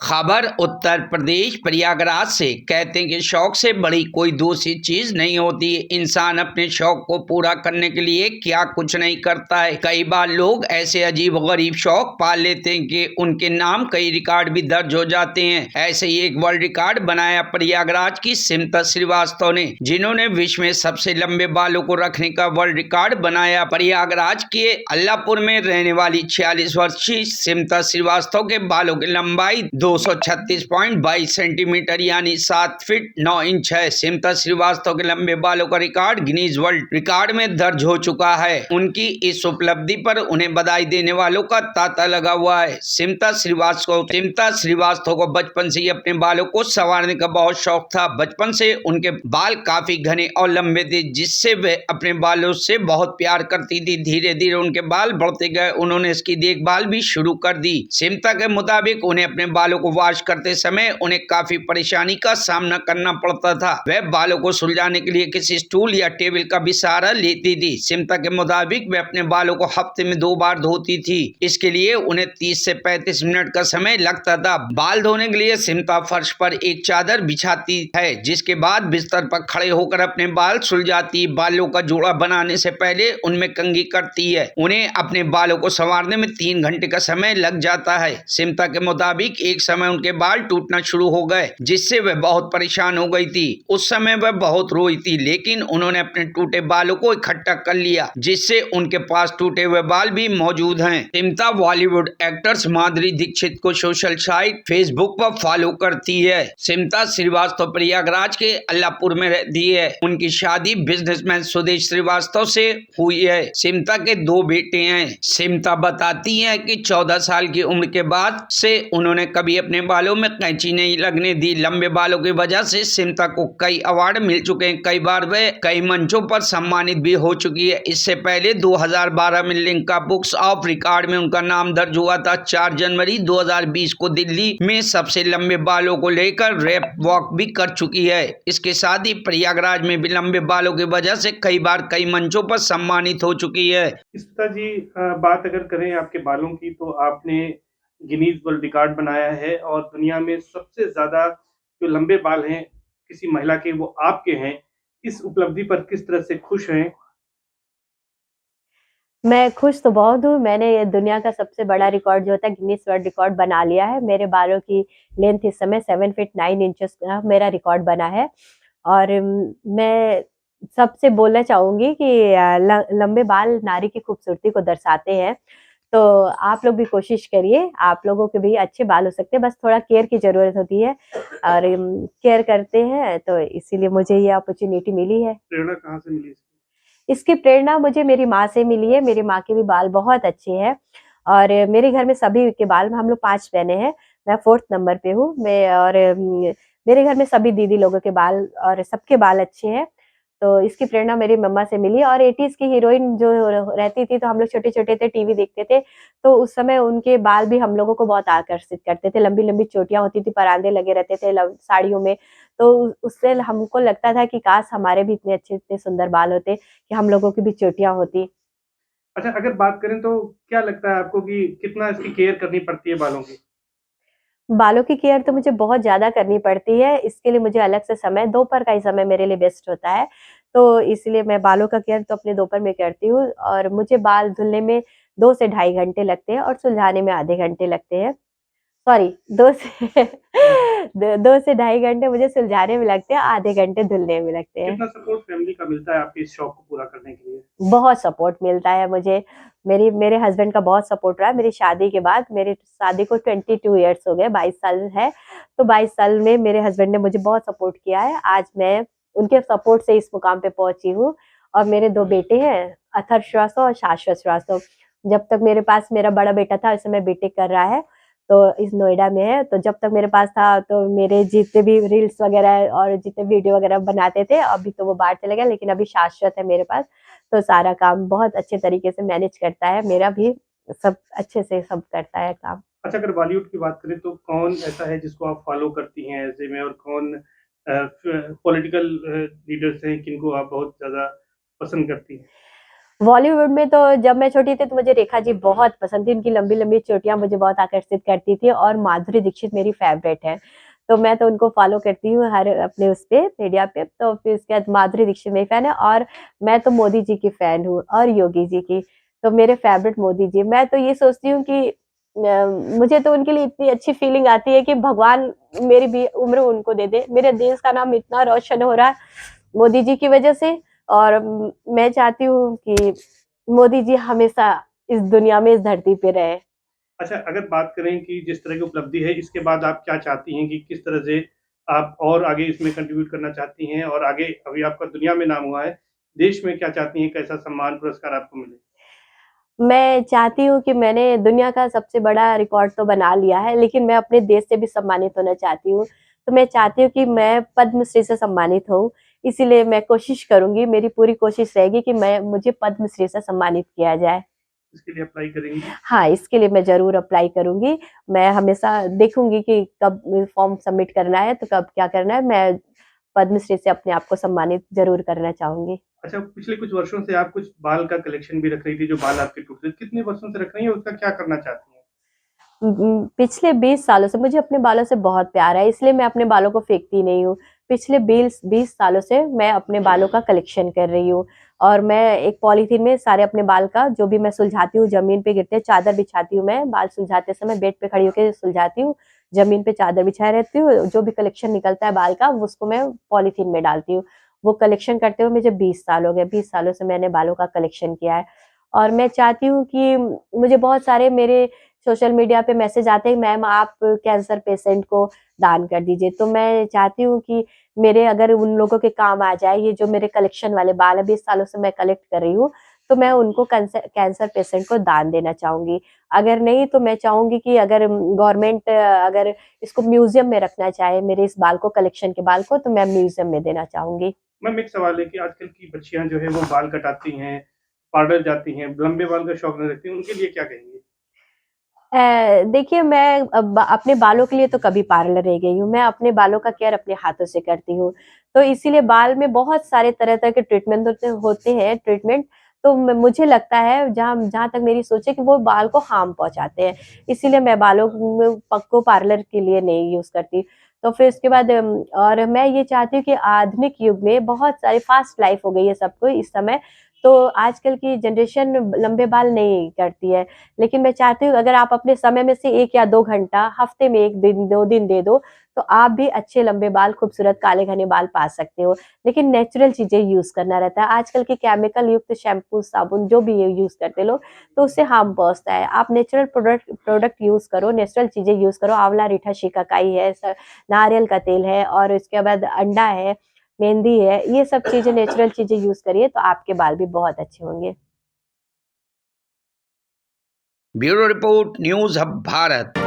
खबर उत्तर प्रदेश प्रयागराज से। कहते हैं कि शौक से बड़ी कोई दूसरी चीज नहीं होती। इंसान अपने शौक को पूरा करने के लिए क्या कुछ नहीं करता है। कई बार लोग ऐसे अजीब गरीब शौक पाल लेते हैं कि उनके नाम कई रिकॉर्ड भी दर्ज हो जाते हैं। ऐसे ही एक वर्ल्ड रिकॉर्ड बनाया प्रयागराज की सिमता श्रीवास्तव ने, जिन्होंने विश्व में सबसे लंबे बालों को रखने का वर्ल्ड रिकॉर्ड बनाया। प्रयागराज के अल्लाहपुर में रहने वाली 46 वर्षीय सिमता श्रीवास्तव के बालों की लंबाई 236.22 सेंटीमीटर यानी 7 फीट 9 इंच है। सिमता श्रीवास्तव के लंबे बालों का रिकॉर्ड गिनीज वर्ल्ड रिकॉर्ड में दर्ज हो चुका है। उनकी इस उपलब्धि पर उन्हें बधाई देने वालों का तांता लगा हुआ है। सिमता श्रीवास्तव को बचपन से ही अपने बालों को संवारने का बहुत शौक था। बचपन से उनके बाल काफी घने और लंबे थे, जिससे वे अपने बालों से बहुत प्यार करती थी। धीरे धीरे उनके बाल बढ़ते गए, उन्होंने इसकी देखभाल भी शुरू कर दी। सिमता के मुताबिक उन्हें अपने बालों को वॉश करते समय उन्हें काफी परेशानी का सामना करना पड़ता था। वह बालों को सुलझाने के लिए किसी स्टूल या टेबल का भी सहारा लेती थी। सिमता के मुताबिक वह अपने बालों को हफ्ते में 2 बार धोती थी। इसके लिए उन्हें 30 से 35 मिनट का समय लगता था। बाल धोने के लिए सिमता फर्श पर एक चादर बिछाती है, जिसके बाद बिस्तर पर खड़े होकर अपने बाल सुलझाती। बालों का जोड़ा बनाने से पहले उनमें कंघी करती है। उन्हें अपने बालों को संवारने में 3 घंटे का समय लग जाता है। सिमता के मुताबिक एक समय उनके बाल टूटना शुरू हो गए, जिससे वह बहुत परेशान हो गई थी। उस समय वह बहुत रोई थी, लेकिन उन्होंने अपने टूटे बालों को इकट्ठा कर लिया, जिससे उनके पास टूटे हुए बाल भी मौजूद हैं। सिमता बॉलीवुड एक्ट्रेस माधुरी दीक्षित को सोशल साइट फेसबुक पर फॉलो करती है। सिमता श्रीवास्तव प्रयागराज के अल्लाहपुर में रहती है। उनकी शादी बिजनेसमैन सुदेश श्रीवास्तव से हुई है। सिमता के 2 बेटे हैं। सिमता बताती है कि 14 साल की उम्र के बाद से उन्होंने कभी अपने बालों में कैंची नहीं लगने दी। लंबे बालों की वजह से सिमता को कई अवार्ड मिल चुके हैं। कई बार वे कई मंचों पर सम्मानित भी हो चुकी है। इससे पहले 2012 में लिम्का बुक्स ऑफ रिकॉर्ड में उनका नाम दर्ज हुआ था। 4 जनवरी 2020 को दिल्ली में सबसे लंबे बालों को लेकर रैप वॉक भी कर चुकी है। इसके साथ ही प्रयागराज में भी लंबे बालों की वजह से कई बार कई मंचों पर सम्मानित हो चुकी है। इस्ता जी, बात अगर करें आपके बालों की, तो आपने गिनीज वर्ल्ड रिकॉर्ड बनाया है और दुनिया में सबसे ज्यादा जो लंबे बाल हैं किसी महिला के, वो आपके हैं। इस उपलब्धि पर किस तरह से खुश हैं? मैं खुश तो बहुत हूँ। मैंने ये दुनिया का सबसे बड़ा रिकॉर्ड जो होता है गिनीज वर्ल्ड रिकॉर्ड बना लिया है। मेरे बालों की लेंथ इस समय 7 फीट 9 इंचेस का मेरा रिकॉर्ड बना है। और मैं सबसे बोलना चाहूँगी कि लंबे बाल नारी की खूबसूरती को दर्शाते हैं। तो आप लोग भी कोशिश करिए, आप लोगों के भी अच्छे बाल हो सकते हैं, बस थोड़ा केयर की ज़रूरत होती है और केयर करते हैं, तो इसीलिए मुझे ये अपॉर्च्युनिटी मिली है। प्रेरणा कहाँ से मिली? इसकी प्रेरणा मुझे मेरी माँ से मिली है। मेरी माँ के भी बाल बहुत अच्छे हैं और मेरे घर में सभी के बाल, हम लोग 5 बहनें हैं, मैं 4th नंबर पे हूँ। मैं और मेरे घर में सभी दीदी लोगों के बाल और सबके बाल अच्छे हैं। तो इसकी प्रेरणा मेरी मम्मा से मिली। और 80s की हीरोइन जो रहती थी, तो हम लोग छोटे-छोटे थे, टीवी देखते थे, तो उस समय उनके बाल भी हम लोगों को बहुत आकर्षित करते थे। लंबी-लंबी चोटियाँ होती थी, परांदे लगे रहते थे साड़ियों में, तो उससे हमको लगता था कि काश हमारे भी इतने अच्छे, इतने सुंदर बाल होते कि हम लोगों की भी चोटियाँ होती। अच्छा, अगर बात करें तो क्या लगता है आपको कि कितना इसकी केयर करनी पड़ती है बालों की? बालों की केयर तो मुझे बहुत ज़्यादा करनी पड़ती है। इसके लिए मुझे अलग से समय, दोपहर का ही समय मेरे लिए बेस्ट होता है। तो इसलिए मैं बालों का केयर तो अपने दोपहर में करती हूँ और मुझे बाल धुलने में 2 से ढाई घंटे लगते हैं और सुलझाने में आधे घंटे लगते हैं। सॉरी, 2 से 2 से ढाई घंटे मुझे सुलझाने में लगते हैं, आधे घंटे धुलने में लगते हैं। कितना सपोर्ट फैमिली का मिलता है आपके इस शौक को पूरा करने के लिए? बहुत सपोर्ट मिलता है मुझे। मेरे हस्बैंड का बहुत सपोर्ट रहा है मेरी शादी के बाद। मेरी शादी को 22 इयर्स हो गए, 22 साल है। तो 22 साल में मेरे हस्बैंड ने मुझे बहुत सपोर्ट किया है। आज मैं उनके सपोर्ट से इस मुकाम पे पहुंची हूँ। और मेरे 2 बेटे हैं, अथर्व श्रीवास्तव और शाश्वत श्रीवास्तव। जब तक मेरे पास मेरा बड़ा बेटा था, उस समय बीटेक कर रहा है, तो इस नोएडा में है। तो जब तक मेरे पास था, तो मेरे जितने भी रील्स वगैरह और जितने वीडियो वगैरह बनाते थे, अभी तो वो बाहर चले गए, लेकिन अभी शाश्वत है मेरे पास। तो सारा काम बहुत अच्छे तरीके से मैनेज करता है, मेरा भी सब अच्छे से सब करता है काम। अच्छा, अगर बॉलीवुड की बात करें तो कौन ऐसा है जिसको आप फॉलो करती हैं ऐसे में, और कौन पॉलिटिकल लीडर्स हैं जिनको आप बहुत ज़्यादा पसंद करती हैं? बॉलीवुड में तो जब मैं छोटी थी तो मुझे रेखा जी बहुत पसंद थी, उनकी लंबी-लंबी चोटियाँ मुझे बहुत आकर्षित करती थी और माधुरी दीक्षित मेरी फ़ेवरेट है। तो मैं तो उनको फ़ॉलो करती हूँ हर अपने उस पे मीडिया पे, तो फिर उसके बाद माधुरी दीक्षित मेरी फ़ैन है और मैं तो मोदी जी की फ़ैन हूँ और योगी जी की, तो मेरे फ़ेवरेट मोदी जी। मैं तो ये सोचती हूँ कि मुझे तो उनके लिए इतनी अच्छी फ़ीलिंग आती है कि भगवान मेरी भी उम्र उनको दे दे। मेरे देश का नाम इतना रोशन हो रहा है मोदी जी की वज़ह से और मैं चाहती हूँ कि मोदी जी हमेशा इस दुनिया में, इस धरती पे रहे। अच्छा, अगर बात करें कि जिस तरह की उपलब्धि है, इसके बाद आप क्या चाहती हैं कि किस तरह से आप और आगे इसमें कंट्रीब्यूट करना चाहती हैं? और आगे अभी आपका दुनिया में नाम हुआ है, देश में क्या चाहती हैं, कैसा सम्मान, पुरस्कार आपको मिले? मैं चाहती हूँ कि मैंने दुनिया का सबसे बड़ा रिकॉर्ड तो बना लिया है, लेकिन मैं अपने देश से भी सम्मानित होना चाहती हूँ। तो मैं चाहती हूँ कि मैं पद्मश्री से सम्मानित हूँ, इसीलिए मैं कोशिश करूँगी, मेरी पूरी कोशिश रहेगी कि मुझे पद्मश्री से सम्मानित किया जाए। इसके लिए अप्लाई करेंगी? हाँ, इसके लिए मैं ज़रूर अप्लाई करूँगी। मैं हमेशा देखूँगी कि कब फॉर्म सबमिट करना है, तो कब क्या करना है। मैं पद्मश्री से अपने आप को सम्मानित ज़रूर करना चाहूँगी। अच्छा, पिछले कुछ वर्षों से आप कुछ बाल का कलेक्शन भी रख रही थी, जो बाल आपके टूट रहे, कितने वर्षों से रख रही हैं और उसका क्या करना चाहती हैं? पिछले 20 सालों से मुझे अपने बालों से बहुत प्यार है, इसलिए मैं अपने बालों को फेंकती नहीं हूँ। पिछले 20 सालों से मैं अपने बालों का कलेक्शन कर रही हूँ और मैं एक पॉलीथीन में सारे अपने बाल का जो भी मैं सुलझाती हूँ, ज़मीन पे गिरते हैं, चादर बिछाती हूँ मैं, बाल सुलझाते समय बेड पे खड़ी होके सुलझाती हूँ, ज़मीन पे चादर बिछाए रहती हूँ, जो भी कलेक्शन निकलता है बाल का, उसको मैं पॉलीथीन में डालती हूँ। वो कलेक्शन करते हुए मुझे 20 साल हो गए, 20 सालों से मैंने बालों का कलेक्शन किया है और मैं चाहती हूँ कि मुझे बहुत सारे मेरे सोशल मीडिया पे मैसेज आते हैं, मैम आप कैंसर पेशेंट को दान कर दीजिए। तो मैं चाहती हूँ कि मेरे अगर उन लोगों के काम आ जाए, ये जो मेरे कलेक्शन वाले बाल है 20 सालों से मैं कलेक्ट कर रही हूँ, तो मैं उनको कैंसर पेशेंट को दान देना चाहूँगी। अगर नहीं तो मैं चाहूँगी कि अगर गवर्नमेंट अगर इसको म्यूज़ियम में रखना चाहे मेरे इस बाल को कलेक्शन के बाल को, तो मैं म्यूज़ियम में देना चाहूँगी। मैम, एक सवाल है कि आजकल की बच्चियाँ जो है वो बाल कटाती हैं, पार्लर जाती हैं, लंबे बाल का शौक नहीं रखती हैं, उनके लिए क्या कहेंगी? देखिए मैं अपने बालों के लिए तो कभी पार्लर नहीं गई हूँ, मैं अपने बालों का केयर अपने हाथों से करती हूँ। तो इसीलिए बाल में बहुत सारे तरह-तरह के ट्रीटमेंट होते हैं ट्रीटमेंट, तो म मुझे लगता है जहाँ जहाँ तक मेरी सोच है कि वो बाल को हार्म पहुँचाते हैं। इसीलिए मैं बालों में को पार्लर के लिए नहीं यूज़ करती। तो फिर उसके बाद और मैं ये चाहती हूँ कि आधुनिक युग में बहुत सारी फ़ास्ट लाइफ़ हो गई है सबको इस समय, तो आजकल की जनरेशन लंबे बाल नहीं करती है। लेकिन मैं चाहती हूँ अगर आप अपने समय में से 1 या 2 घंटा हफ्ते में 1 दिन, 2 दिन दे दो, तो आप भी अच्छे लंबे बाल, खूबसूरत काले घने बाल पा सकते हो। लेकिन नेचुरल चीज़ें यूज़ करना रहता है। आजकल के केमिकल युक्त शैम्पू, साबुन जो भी ये यूज़ करते लोग, तो उससे हार्म पहुँचता है। आप नेचुरल प्रोडक्ट यूज़ करो, नेचुरल चीज़ें यूज़ करो। आंवला, रीठा, शिकाकाई है, नारियल का तेल है और उसके बाद अंडा है, मेहंदी है, ये सब चीज़ें नेचुरल चीज़ें यूज़ करिए, तो आपके बाल भी बहुत अच्छे होंगे। Bureau report, news hub Bharat.